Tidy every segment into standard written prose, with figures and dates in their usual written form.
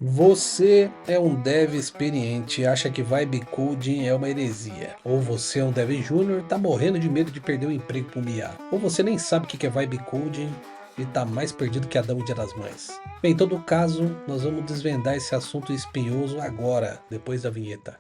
Você é um dev experiente e acha que vibe coding é uma heresia. Ou você é um dev júnior e tá morrendo de medo de perder o emprego pro IA. Ou você nem sabe o que é vibe coding e tá mais perdido que Adão o Dia das Mães. Bem, em todo caso, nós vamos desvendar esse assunto espinhoso agora, depois da vinheta.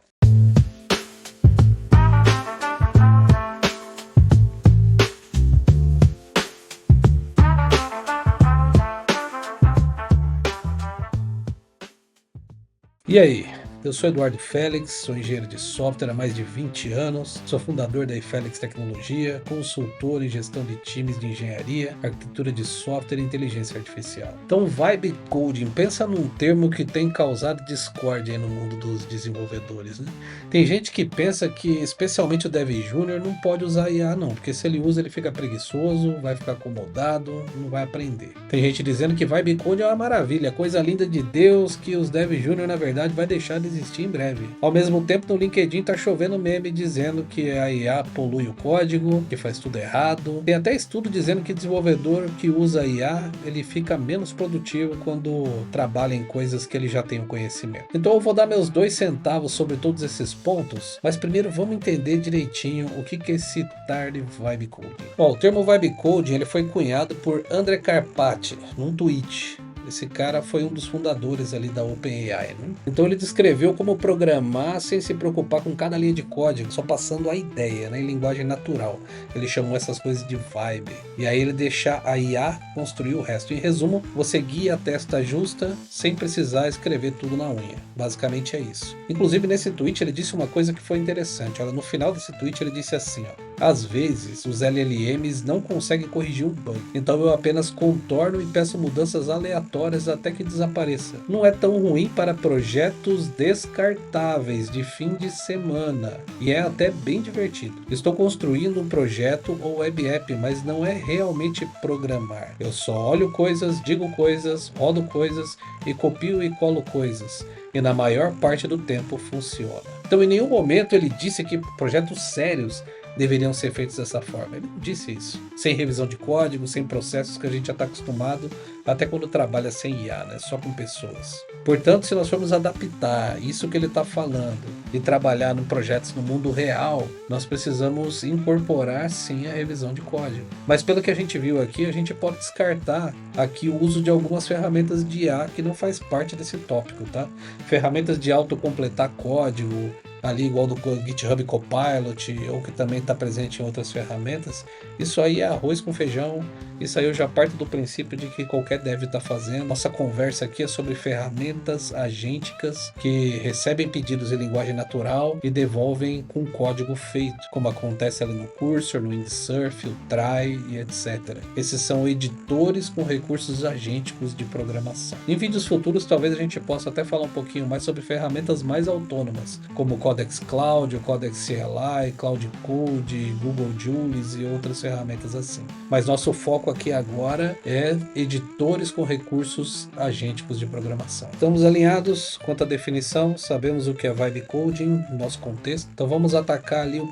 E aí? Eu sou Eduardo Félix, sou engenheiro de software há mais de 20 anos, sou fundador da iFélix Tecnologia, consultor em gestão de times de engenharia, arquitetura de software e inteligência artificial. Então, vibe coding, pensa num termo que tem causado discórdia aí no mundo dos desenvolvedores, né? Tem gente que pensa que, especialmente o dev júnior, não pode usar IA não, porque se ele usa ele fica preguiçoso, vai ficar acomodado, não vai aprender. Tem gente dizendo que vibe coding é uma maravilha, coisa linda de Deus, que os dev júnior na verdade vai deixar de existir em breve. Ao mesmo tempo, no LinkedIn tá chovendo meme dizendo que a IA polui o código, que faz tudo errado. Tem até estudo dizendo que desenvolvedor que usa IA, ele fica menos produtivo quando trabalha em coisas que ele já tem o conhecimento. Então eu vou dar meus 2 centavos sobre todos esses pontos, mas primeiro vamos entender direitinho o que é esse tal de vibe coding. Bom, o termo vibe coding ele foi cunhado por André Karpathy num tweet. Esse cara foi um dos fundadores ali da OpenAI, né? Então ele descreveu como programar sem se preocupar com cada linha de código, só passando a ideia, né, em linguagem natural. Ele chamou essas coisas de vibe. E aí ele deixa a IA construir o resto. Em resumo, você guia a testa justa sem precisar escrever tudo na unha. Basicamente é isso. Inclusive nesse tweet ele disse uma coisa que foi interessante. Olha, no final desse tweet ele disse assim, ó: às vezes os LLMs não conseguem corrigir um bug, então eu apenas contorno e peço mudanças aleatórias até que desapareça. Não é tão ruim para projetos descartáveis de fim de semana e é até bem divertido. Estou construindo um projeto ou web app, mas não é realmente programar. Eu só olho coisas, digo coisas, rodo coisas e copio e colo coisas. E na maior parte do tempo funciona. Então em nenhum momento ele disse que projetos sérios deveriam ser feitos dessa forma. Ele não disse isso. Sem revisão de código, sem processos que a gente já está acostumado, até quando trabalha sem IA, né? Só com pessoas. Portanto, se nós formos adaptar isso que ele está falando e trabalhar em projetos no mundo real, nós precisamos incorporar sim a revisão de código. Mas pelo que a gente viu aqui, a gente pode descartar aqui o uso de algumas ferramentas de IA que não faz parte desse tópico, tá? Ferramentas de autocompletar código, ali igual do GitHub Copilot, ou que também está presente em outras ferramentas, isso aí é arroz com feijão. Isso aí eu já parto do princípio de que qualquer dev está fazendo. Nossa conversa aqui é sobre ferramentas agênticas que recebem pedidos em linguagem natural e devolvem com código feito, como acontece ali no Cursor, no Windsurf, o Try e etc. Esses são editores com recursos agênticos de programação. Em vídeos futuros talvez a gente possa até falar um pouquinho mais sobre ferramentas mais autônomas, como o Codex Cloud, o Codex CLI, Cloud Code, Google Julius e outras ferramentas assim. Mas nosso foco aqui agora é editores com recursos agênticos de programação. Estamos alinhados quanto à definição, sabemos o que é vibe coding no nosso contexto, então vamos atacar ali a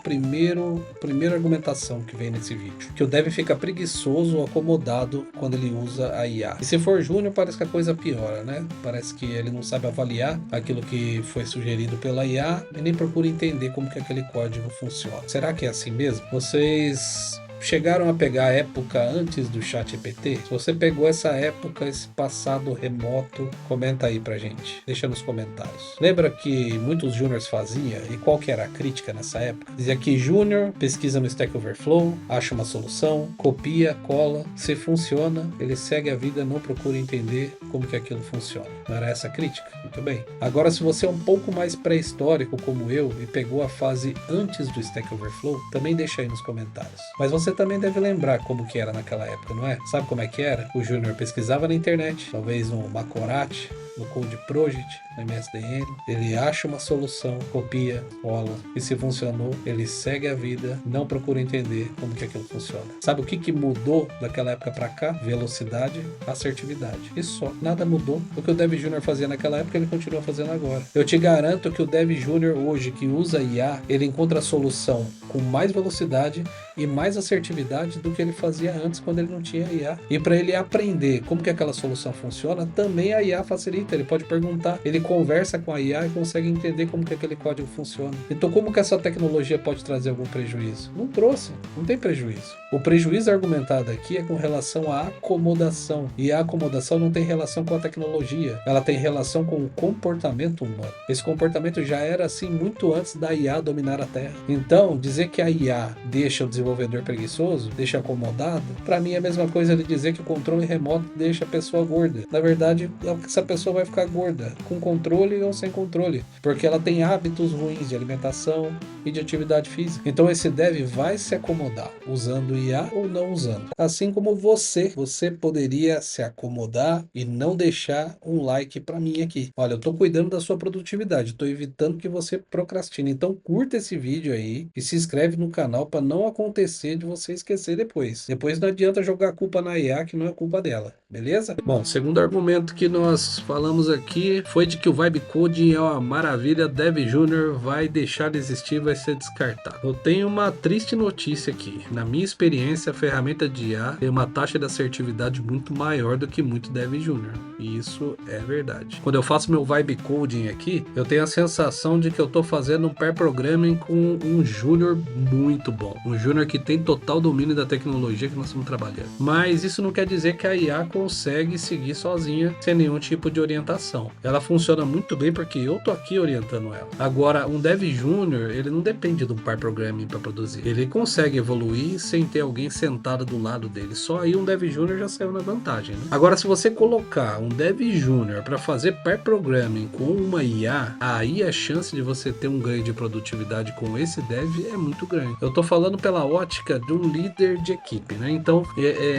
primeira argumentação que vem nesse vídeo, que o dev fica preguiçoso ou acomodado quando ele usa a IA. E se for júnior parece que a coisa piora, né? Parece que ele não sabe avaliar aquilo que foi sugerido pela IA e nem procura entender como que aquele código funciona. Será que é assim mesmo? Vocês chegaram a pegar a época antes do ChatGPT? Se você pegou essa época, esse passado remoto, comenta aí pra gente, deixa nos comentários. Lembra que muitos júniors faziam? E qual que era a crítica nessa época? Dizia que júnior pesquisa no Stack Overflow, acha uma solução, copia, cola, se funciona, ele segue a vida, não procura entender como que aquilo funciona. Não era essa a crítica? Muito bem. Agora, se você é um pouco mais pré-histórico como eu e pegou a fase antes do Stack Overflow, também deixa aí nos comentários. Mas você também deve lembrar como que era naquela época, não é? Sabe como é que era? O júnior pesquisava na internet, talvez no Macorat, no Code Project, no MSDN, ele acha uma solução, copia, cola, e se funcionou, ele segue a vida, não procura entender como que aquilo funciona. Sabe o que mudou daquela época para cá? Velocidade, assertividade. Isso só, nada mudou. O que o Dev Júnior fazia naquela época, ele continua fazendo agora. Eu te garanto que o Dev Júnior hoje, que usa IA, ele encontra a solução com mais velocidade e mais assertividade do que ele fazia antes quando ele não tinha IA. E para ele aprender como que aquela solução funciona, também a IA facilita aceita, ele pode perguntar, ele conversa com a IA e consegue entender como que aquele código funciona. Então como que essa tecnologia pode trazer algum prejuízo? Não trouxe, não tem prejuízo. O prejuízo argumentado aqui é com relação à acomodação, e a acomodação não tem relação com a tecnologia, ela tem relação com o comportamento humano. Esse comportamento já era assim muito antes da IA dominar a Terra. Então, dizer que a IA deixa o desenvolvedor preguiçoso, deixa acomodado, para mim é a mesma coisa de dizer que o controle remoto deixa a pessoa gorda. Na verdade, essa pessoa vai ficar gorda, com controle ou sem controle, porque ela tem hábitos ruins de alimentação e de atividade física. Então esse dev vai se acomodar, usando IA ou não usando. Assim como você poderia se acomodar e não deixar um like para mim aqui. Olha, eu tô cuidando da sua produtividade, tô evitando que você procrastine. Então curta esse vídeo aí e se inscreve no canal para não acontecer de você esquecer depois. Depois não adianta jogar a culpa na IA, que não é culpa dela, beleza? Bom, segundo argumento que nós falamos aqui foi de que o Vibe Coding é uma maravilha, Dev Júnior vai deixar de existir, vai ser descartado. Eu tenho uma triste notícia aqui. Na minha experiência, a ferramenta de IA tem uma taxa de assertividade muito maior do que muito Dev Júnior. E isso é verdade. Quando eu faço meu Vibe Coding aqui, eu tenho a sensação de que eu estou fazendo um pair programming com um júnior muito bom. Um júnior que tem total domínio da tecnologia que nós estamos trabalhando. Mas isso não quer dizer que a IA consegue seguir sozinha, sem nenhum tipo de orientação. Ela funciona muito bem porque eu tô aqui orientando ela. Agora, um Dev Júnior, ele não depende de um pair programming para produzir. Ele consegue evoluir sem ter alguém sentado do lado dele. Só aí um Dev Júnior já saiu na vantagem, né? Agora, se você colocar um Dev Júnior para fazer pair programming com uma IA, aí a chance de você ter um ganho de produtividade com esse Dev é muito grande. Eu tô falando pela ótica de um líder de equipe, né? Então,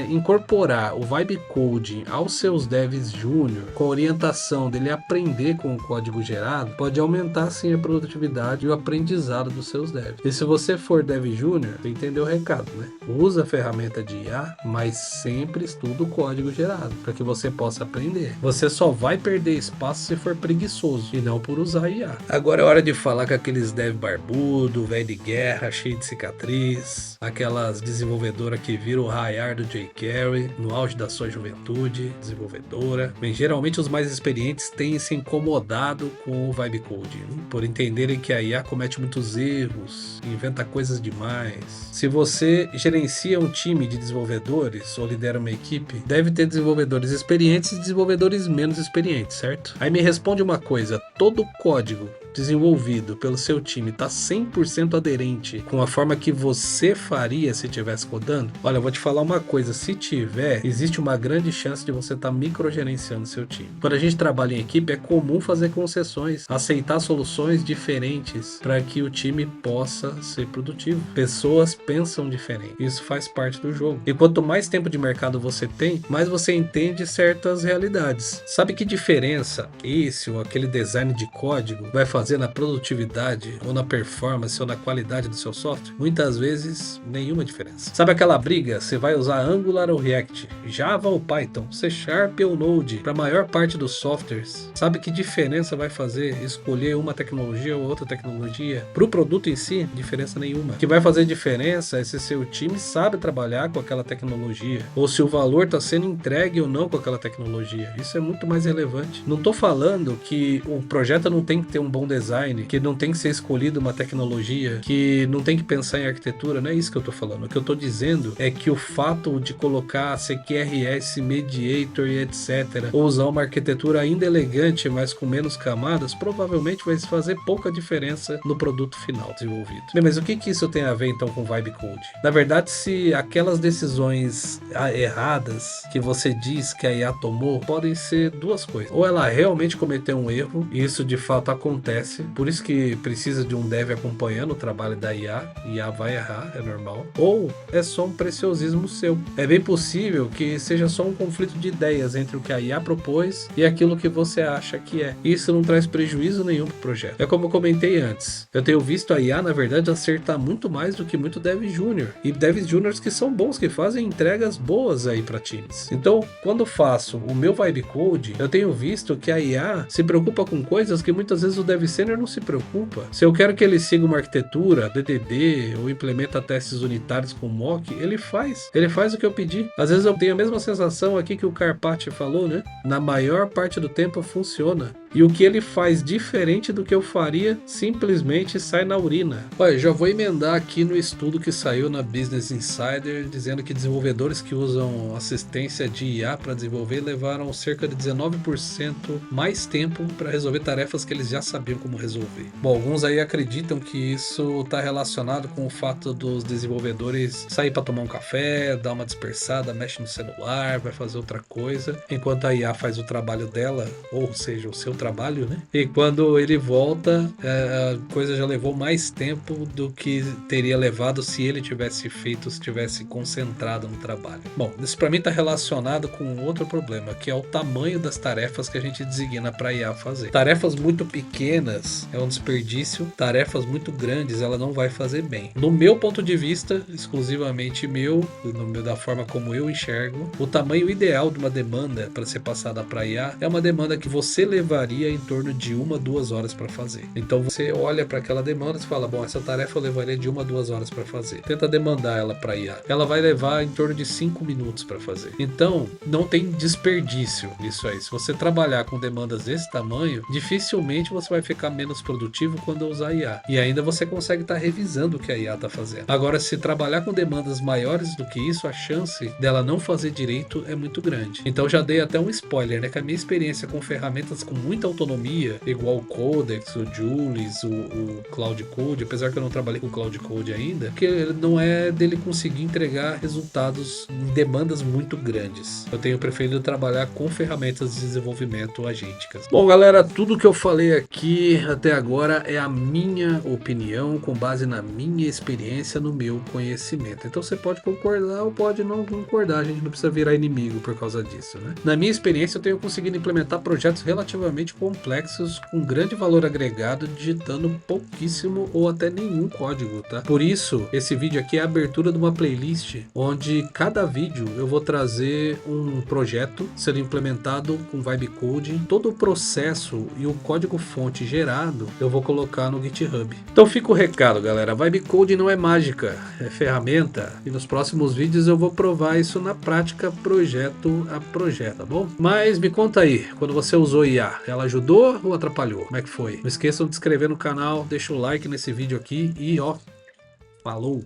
incorporar o Vibe Coding aos seus Devs Júnior, com a orientação dele aprender com o código gerado, pode aumentar sim a produtividade e o aprendizado dos seus devs. E se você for Dev Júnior, você entendeu o recado, né? Usa a ferramenta de IA, mas sempre estuda o código gerado, para que você possa aprender. Você só vai perder espaço se for preguiçoso, e não por usar IA. Agora é hora de falar com aqueles dev barbudo, velho de guerra, cheio de cicatriz, aquelas desenvolvedoras que viram o raiar do Jay Carey no auge da sua juventude desenvolvedora. Bem, geralmente os mais experientes têm se incomodado com o Vibe Coding, por entenderem que a IA comete muitos erros, inventa coisas demais. Se você gerencia um time de desenvolvedores ou lidera uma equipe, deve ter desenvolvedores experientes e desenvolvedores menos experientes, certo? Aí me responde uma coisa, todo código desenvolvido pelo seu time está 100% aderente com a forma que você faria se estivesse codando? Olha, eu vou te falar uma coisa, se tiver, existe uma grande chance de você estar microgerenciando seu time. Quando a gente trabalha em equipe, é comum fazer concessões, aceitar soluções diferentes para que o time possa ser produtivo. Pessoas pensam diferente, isso faz parte do jogo. E quanto mais tempo de mercado você tem, mais você entende certas realidades. Sabe que diferença esse ou aquele design de código vai fazer na produtividade ou na performance ou na qualidade do seu software? Muitas vezes nenhuma diferença. Sabe aquela briga? Você vai usar Angular ou React, Java ou Python, C Sharp ou Node para a maior parte dos softwares? Sabe que diferença vai fazer escolher uma tecnologia ou outra tecnologia? Para o produto em si, diferença nenhuma. O que vai fazer diferença é se seu time sabe trabalhar com aquela tecnologia ou se o valor está sendo entregue ou não com aquela tecnologia. Isso é muito mais relevante. Não estou falando que o projeto não tem que ter um bom design, que não tem que ser escolhido uma tecnologia, que não tem que pensar em arquitetura, não é isso que eu tô falando. O que eu tô dizendo é que o fato de colocar CQRS, Mediator e etc, ou usar uma arquitetura ainda elegante, mas com menos camadas, provavelmente vai fazer pouca diferença no produto final desenvolvido. Bem, mas o que isso tem a ver então com Vibe Coding? Na verdade, se aquelas decisões erradas que você diz que a IA tomou, podem ser duas coisas. Ou ela realmente cometeu um erro, e isso de fato acontece, por isso que precisa de um dev acompanhando o trabalho da IA. IA vai errar, é normal. Ou é só um preciosismo seu. É bem possível que seja só um conflito de ideias entre o que a IA propôs e aquilo que você acha que é. Isso não traz prejuízo nenhum para o projeto. É como eu comentei antes, eu tenho visto a IA na verdade acertar muito mais do que muito dev júnior, e devs júniors que são bons, que fazem entregas boas aí para times. Então, quando faço o meu Vibe Code, eu tenho visto que a IA se preocupa com coisas que muitas vezes o dev dev sênior não se preocupa. Se eu quero que ele siga uma arquitetura, DDD, ou implementa testes unitários com mock, ele faz. Ele faz o que eu pedi. Às vezes eu tenho a mesma sensação aqui que o Carpati falou, né? Na maior parte do tempo funciona. E o que ele faz diferente do que eu faria, simplesmente sai na urina. Olha, já vou emendar aqui no estudo que saiu na Business Insider, dizendo que desenvolvedores que usam assistência de IA para desenvolver levaram cerca de 19% mais tempo para resolver tarefas que eles já sabiam como resolver. Bom, alguns aí acreditam que isso está relacionado com o fato dos desenvolvedores sair para tomar um café, dar uma dispersada, mexe no celular, vai fazer outra coisa, enquanto a IA faz o trabalho dela, ou seja, o seu trabalho, né? E quando ele volta, a coisa já levou mais tempo do que teria levado se ele tivesse feito, se tivesse concentrado no trabalho. Bom, isso para mim está relacionado com outro problema, que é o tamanho das tarefas que a gente designa para a IA fazer. Tarefas muito pequenas é um desperdício, tarefas muito grandes ela não vai fazer bem. No meu ponto de vista, exclusivamente meu, da forma como eu enxergo, o tamanho ideal de uma demanda para ser passada para a IA é uma demanda que você levaria em torno de 1-2 horas para fazer. Então você olha para aquela demanda e fala, bom, essa tarefa eu levaria de 1-2 horas para fazer. Tenta demandar ela para IA. Ela vai levar em torno de 5 minutos para fazer. Então não tem desperdício nisso aí. Se você trabalhar com demandas desse tamanho, dificilmente você vai ficar menos produtivo quando usar IA. E ainda você consegue estar revisando o que a IA está fazendo. Agora, se trabalhar com demandas maiores do que isso, a chance dela não fazer direito é muito grande. Então já dei até um spoiler, né? Que a minha experiência com ferramentas com muita autonomia, igual o Codex, o Julius, o Cloud Code, apesar que eu não trabalhei com o Cloud Code ainda, que não é dele conseguir entregar resultados em demandas muito grandes. Eu tenho preferido trabalhar com ferramentas de desenvolvimento agênticas. Bom, galera, tudo que eu falei aqui até agora é a minha opinião, com base na minha experiência, no meu conhecimento. Então você pode concordar ou pode não concordar, a gente não precisa virar inimigo por causa disso, né? Na minha experiência, eu tenho conseguido implementar projetos relativamente complexos com grande valor agregado, digitando pouquíssimo ou até nenhum código, tá? Por isso, esse vídeo aqui é a abertura de uma playlist onde cada vídeo eu vou trazer um projeto sendo implementado com Vibe Coding, todo o processo e o código fonte gerado eu vou colocar no GitHub. Então fica o recado, galera, Vibe Coding não é mágica, é ferramenta, e nos próximos vídeos eu vou provar isso na prática, projeto a projeto, tá bom? Mas me conta aí, quando você usou IA, ela ajudou ou atrapalhou? Como é que foi? Não esqueçam de se inscrever no canal, deixa o like nesse vídeo aqui e ó, falou!